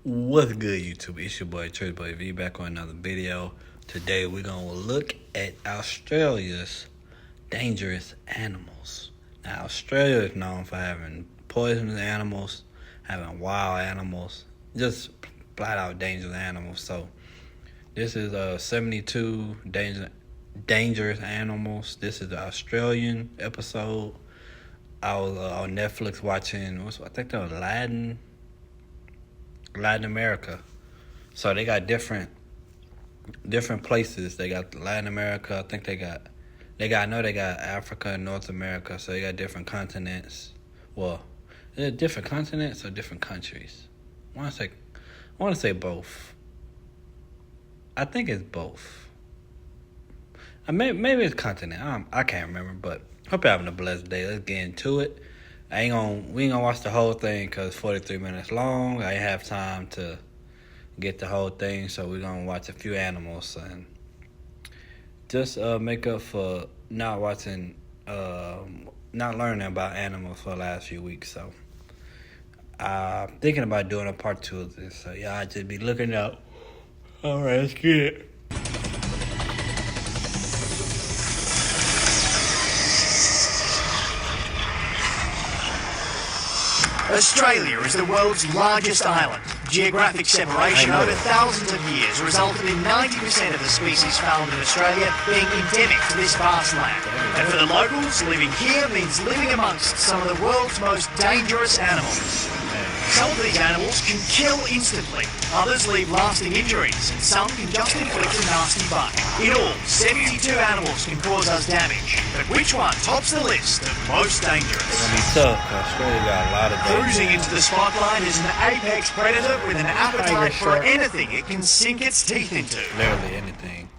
What's good, YouTube? It's your boy Church Boy V back on another video. Today we're gonna look at Australia's dangerous animals. Now, Australia is known for having poisonous animals, having wild animals, just flat out dangerous animals. So this is 72 dangerous animals. This is the Australian episode. I was on Netflix watching. I think that was Latin America. So they got different places. They got Latin America. I think I know they got Africa and North America. So they got different continents. Well, is it different continents or different countries? I want to say both. I think it's both. Maybe it's continent. I can't remember, but hope you're having a blessed day. Let's get into it. We ain't gonna watch the whole thing because it's 43 minutes long. I ain't have time to get the whole thing, so we're gonna watch a few animals and just make up for not watching, not learning about animals for the last few weeks. So I'm thinking about doing a part 2 of this. So y'all just be looking out. All right, let's get it. Australia is the world's largest island. Geographic separation over thousands of years resulted in 90% of the species found in Australia being endemic to this vast land. And for the locals, living here means living amongst some of the world's most dangerous animals. Some of these animals can kill instantly, others leave lasting injuries, and some can just inflict a nasty bite. In all, 72 animals can cause us damage, but which one tops the list of most dangerous? It's gonna be tough. Australia got a lot of Cruising into the spotlight is an apex predator with an appetite for anything it can sink its teeth into. Literally anything.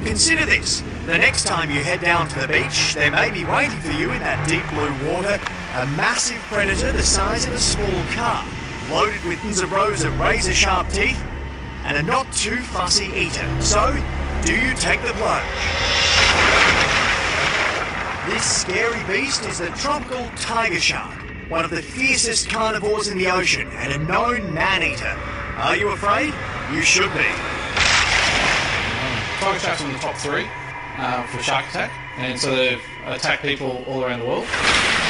Consider this. The next time you head down to the beach, there may be waiting for you in that deep blue water a massive predator the size of a small car, loaded with tons of rows of razor-sharp teeth, and a not-too-fussy eater. So, do you take the plunge? This scary beast is the tropical tiger shark, one of the fiercest carnivores in the ocean and a known man-eater. Are you afraid? You should be. Tiger sharks are in the top 3 for shark attack, and so they've attacked people all around the world.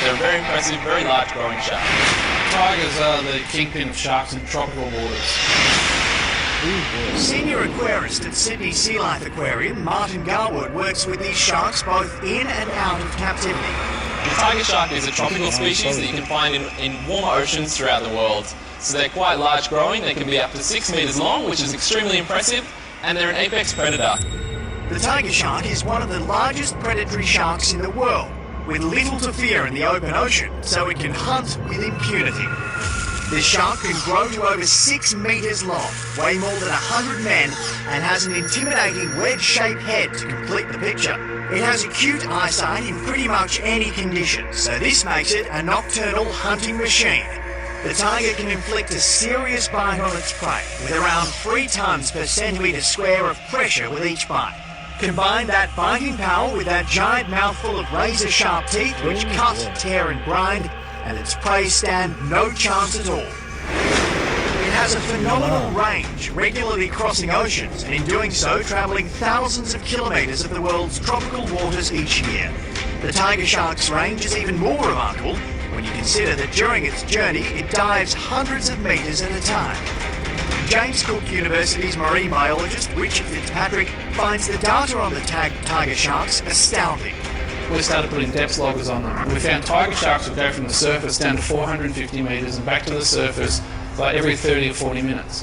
They're very impressive, very large growing shark. Tigers are the kingpin of sharks in tropical waters. Senior aquarist at Sydney Sea Life Aquarium, Martin Garwood, works with these sharks both in and out of captivity. The tiger shark is a tropical species that you can find in warmer oceans throughout the world. So they're quite large growing, they can be up to 6 meters long, which is extremely impressive, and they're an apex predator. The tiger shark is one of the largest predatory sharks in the world, with little to fear in the open ocean, so it can hunt with impunity. This shark can grow to over 6 meters long, weigh more than 100 men, and has an intimidating wedge-shaped head to complete the picture. It has acute eyesight in pretty much any conditions, so this makes it a nocturnal hunting machine. The tiger can inflict a serious bite on its prey, with around 3 tons per centimetre square of pressure with each bite. Combine that biting power with that giant mouthful of razor-sharp teeth which cut, tear and grind, and its prey stand no chance at all. It has a phenomenal range, regularly crossing oceans, and in doing so travelling thousands of kilometres of the world's tropical waters each year. The tiger shark's range is even more remarkable when you consider that during its journey it dives hundreds of metres at a time. James Cook University's marine biologist Richard Fitzpatrick finds the data on the tiger sharks astounding. We started putting depth loggers on them. We found tiger sharks would go from the surface down to 450 metres and back to the surface like every 30 or 40 minutes.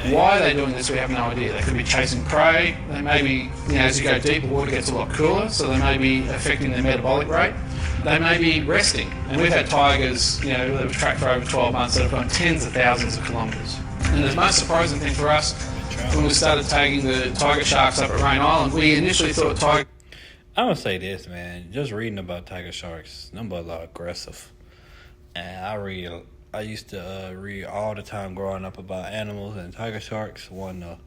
Why are they doing this? We have no idea. They could be chasing prey. They may be, as you go deeper, water gets a lot cooler, so they may be affecting their metabolic rate. They may be resting. And we've had tigers, that were tracked for over 12 months that have gone tens of thousands of kilometres. And the most surprising thing for us, when we started tagging the tiger sharks up at Rain Island, we initially thought tiger... I'm gonna say this, man. Just reading about tiger sharks, them boys are aggressive. And I used to read all the time growing up about animals, and tiger sharks, one of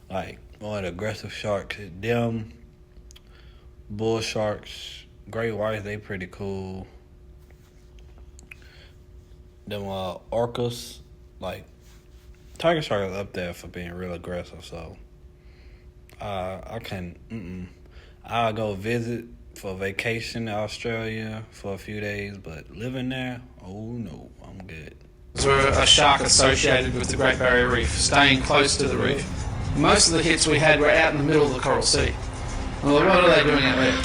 the aggressive sharks. Them, bull sharks, great whites, they pretty cool. them orcas, like tiger shark is up there for being real aggressive. So I can. I'll go visit for vacation to Australia for a few days, but living there, oh no, I'm good. We're a shark associated with the Great Barrier Reef, staying close to the reef. Most of the hits we had were out in the middle of the Coral Sea. Well, what are they doing out there?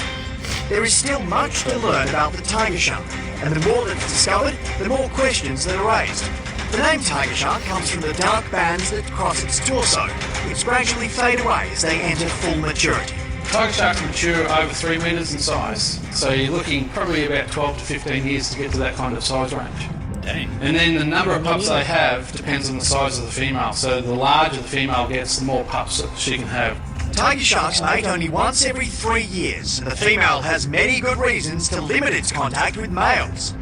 There is still much to learn about the tiger shark, and the more that's discovered, the more questions that are raised. The name tiger shark comes from the dark bands that cross its torso, which gradually fade away as they enter full maturity. Tiger sharks mature over 3 metres in size, so you're looking probably about 12 to 15 years to get to that kind of size range. Dang. And then the number of pups they have depends on the size of the female, so the larger the female gets, the more pups that she can have. Tiger sharks mate only once every 3 years, and the female has many good reasons to limit its contact with males.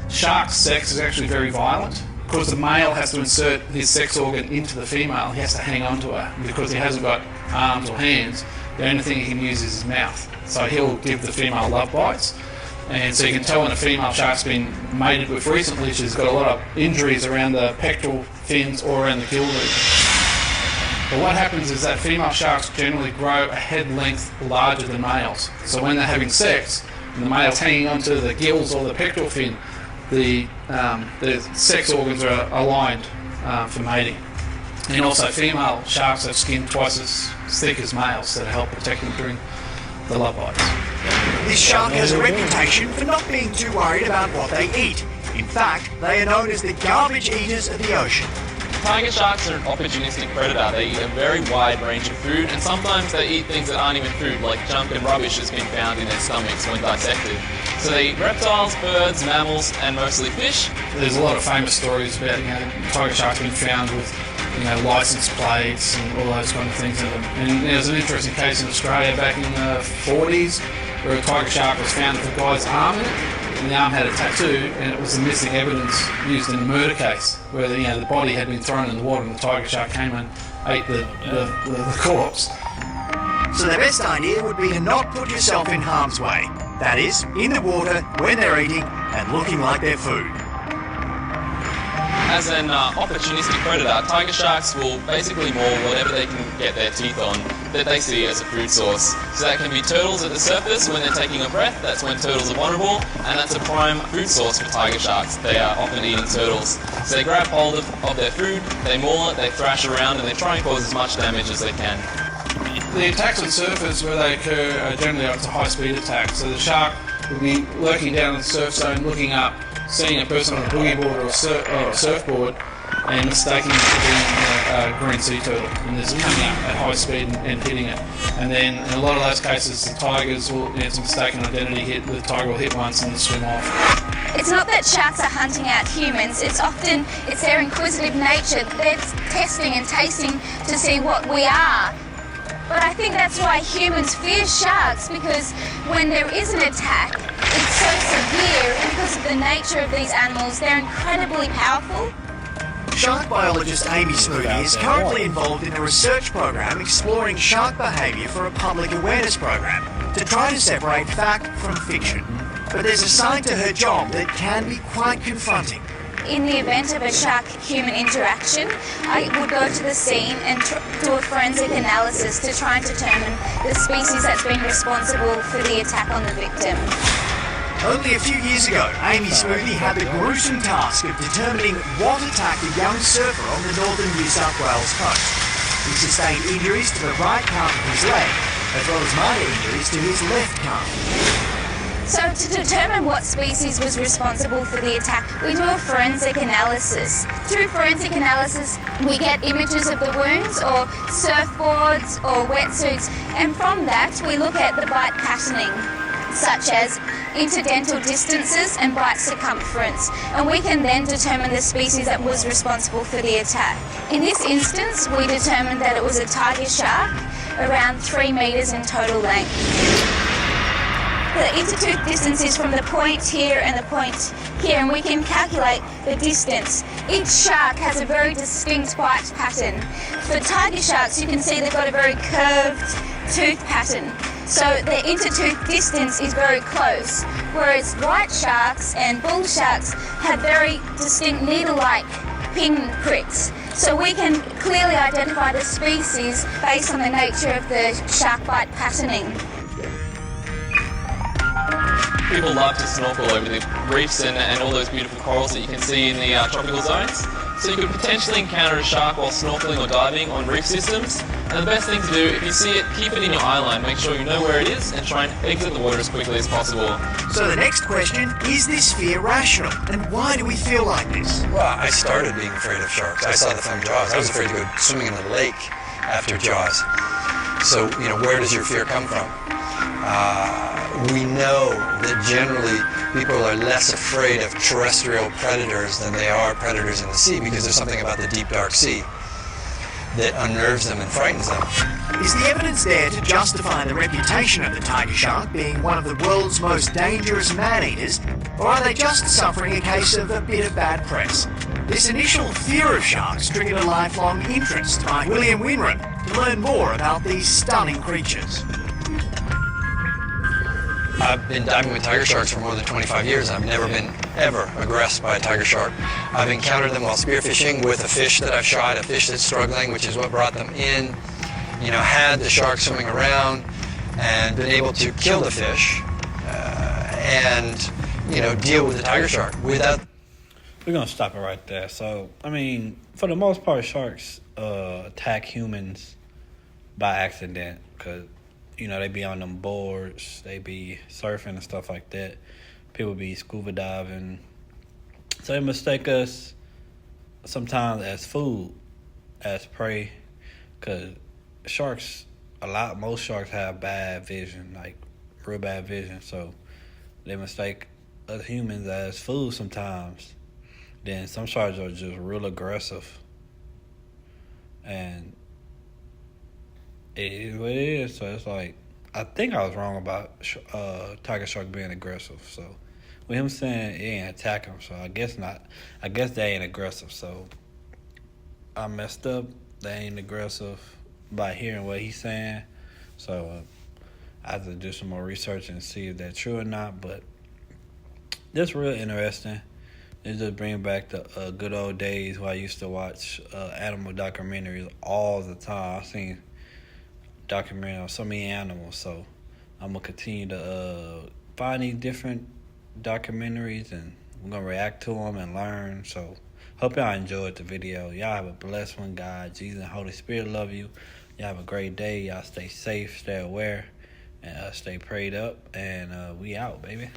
Shark sex is actually very violent. Because the male has to insert his sex organ into the female, he has to hang on to her. Because he hasn't got arms or hands, the only thing he can use is his mouth. So he'll give the female love bites. And so you can tell when a female shark's been mated with recently, she's got a lot of injuries around the pectoral fins or around the gill region. But what happens is that female sharks generally grow a head length larger than males. So when they're having sex, and the male's hanging onto the gills or the pectoral fin, the sex organs are aligned for mating. And also female sharks have skin twice as thick as males that help protect them during the love bites. This shark has a reputation for not being too worried about what they eat. In fact, they are known as the garbage eaters of the ocean. Tiger sharks are an opportunistic predator. They eat a very wide range of food, and sometimes they eat things that aren't even food, like junk and rubbish has been found in their stomachs when dissected. So they eat reptiles, birds, mammals, and mostly fish. There's a lot of famous stories about tiger sharks being found with license plates and all those kind of things in them. And there's an interesting case in Australia back in the 40s where a tiger shark was found with a guy's arm in it. And the arm had a tattoo, and it was the missing evidence used in a murder case where the body had been thrown in the water and the tiger shark came and ate the corpse. So the best idea would be to not put yourself in harm's way. That is, in the water, when they're eating, and looking like they're food. As an opportunistic predator, tiger sharks will basically maul whatever they can get their teeth on that they see as a food source. So that can be turtles at the surface when they're taking a breath, that's when turtles are vulnerable, and that's a prime food source for tiger sharks. They are often eating turtles. So they grab hold of their food, they maul it, they thrash around, and they try and cause as much damage as they can. The attacks on surface where they occur are generally it's a high-speed attack. So the shark will be lurking down in the surf zone, looking up, seeing a person on a boogie board or a surfboard, and mistaking it to be a green sea turtle, and just coming up at high speed and hitting it. And then in a lot of those cases, the tigers will, it's a mistaken identity hit. The tiger will hit once and swim off. It's not that sharks are hunting out humans, it's their inquisitive nature. They're testing and tasting to see what we are. But I think that's why humans fear sharks, because when there is an attack, it's so severe, and because of the nature of these animals, they're incredibly powerful. Shark biologist Amy Smoothy is currently involved in a research program exploring shark behaviour for a public awareness program to try to separate fact from fiction. But there's a side to her job that can be quite confronting. In the event of a shark-human interaction, I would go to the scene and do a forensic analysis to try and determine the species that's been responsible for the attack on the victim. Only a few years ago, Amy Smoothy had the gruesome task of determining what attacked a young surfer on the northern New South Wales coast. He sustained injuries to the right calf of his leg, as well as minor injuries to his left calf. So to determine what species was responsible for the attack, we do a forensic analysis. Through forensic analysis, we get images of the wounds or surfboards or wetsuits, and from that we look at the bite patterning, such as interdental distances and bite circumference, and we can then determine the species that was responsible for the attack. In this instance, we determined that it was a tiger shark, around 3 metres in total length. The intertooth distance is from the point here and the point here, and we can calculate the distance. Each shark has a very distinct bite pattern. For tiger sharks, you can see they've got a very curved tooth pattern. so the intertooth distance is very close, whereas white sharks and bull sharks have very distinct needle-like pin pricks. So we can clearly identify the species based on the nature of the shark bite patterning. People love to snorkel over the reefs and all those beautiful corals that you can see in the tropical zones. So you could potentially encounter a shark while snorkeling or diving on reef systems. And the best thing to do, if you see it, keep it in your eye line. Make sure you know where it is and try and exit the water as quickly as possible. So the next question, is this fear rational? And why do we feel like this? Well, I started being afraid of sharks. I saw the film Jaws. I was afraid to go swimming in the lake after Jaws. So, where does your fear come from? We know that generally people are less afraid of terrestrial predators than they are predators in the sea, because there's something about the deep, dark sea that unnerves them and frightens them. Is the evidence there to justify the reputation of the tiger shark being one of the world's most dangerous man-eaters, or are they just suffering a case of a bit of bad press? This initial fear of sharks triggered a lifelong interest by William Winram to learn more about these stunning creatures. I've been diving with tiger sharks for more than 25 years, and I've never been ever aggressed by a tiger shark. I've encountered them while spearfishing with a fish that I've shot, a fish that's struggling, which is what brought them in. Had the shark swimming around and been able to kill the fish and deal with the tiger shark without. We're gonna stop it right there. So, for the most part, sharks attack humans by accident, because they be on them boards, they be surfing and stuff like that. People be scuba diving. So they mistake us sometimes as food, as prey, because most sharks have bad vision, like real bad vision. So they mistake us humans as food sometimes. Then some sharks are just real aggressive. And it is what it is. So it's like, I think I was wrong about tiger shark being aggressive. So with him saying it ain't attacking him, so I guess not. I guess they ain't aggressive. So I messed up. They ain't aggressive by hearing what he's saying. So I have to do some more research and see if that's true or not. But that's real interesting. It just brings back the good old days where I used to watch animal documentaries all the time. I've seen documentaries on so many animals, so I'm going to continue to find these different documentaries, and we're going to react to them and learn. So hope y'all enjoyed the video. Y'all have a blessed one. God, Jesus, and Holy Spirit love you. Y'all have a great day. Y'all stay safe, stay aware, and stay prayed up. And we out, baby.